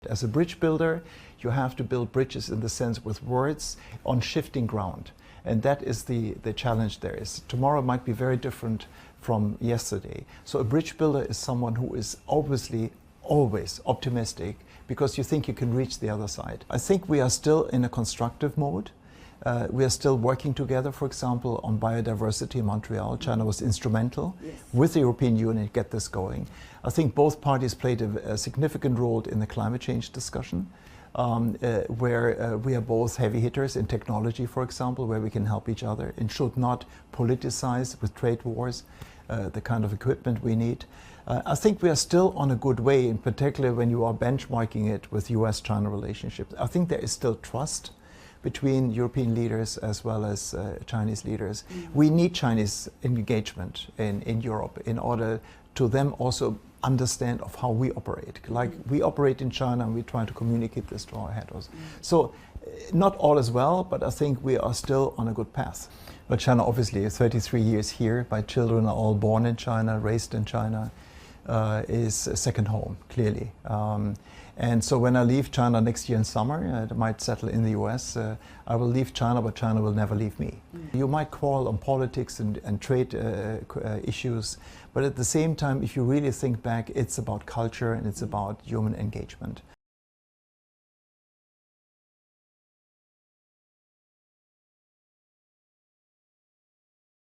As a bridge builder, you have to build bridges in the sense with words on shifting ground. And that is the challenge there is. Tomorrow might be very different from yesterday. So a bridge builder is someone who is obviously always optimistic because you think you can reach the other side. I think we are still in a constructive mode. We are still working together, for example, on biodiversity in Montreal. China was instrumental with the European Union to get this going. I think both parties played a significant role in the climate change discussion, where we are both heavy hitters in technology, for example, where we can help each other and should not politicize with trade wars the kind of equipment we need. I think we are still on a good way, in particular when you are benchmarking it with US-China relationships. I think there is still trust between European leaders as well as Chinese leaders. We need Chinese engagement in Europe in order to them also understand of how we operate. Like we operate in China and we try to communicate this to our heads. So not all is well, but I think we are still on a good path. But China obviously is 33 years here. My children are all born in China, raised in China, is a second home, clearly. And so when I leave China next year in summer, I might settle in the US, I will leave China, but China will never leave me. You might quarrel on politics and trade issues, but at the same time, if you really think back, it's about culture and it's about human engagement.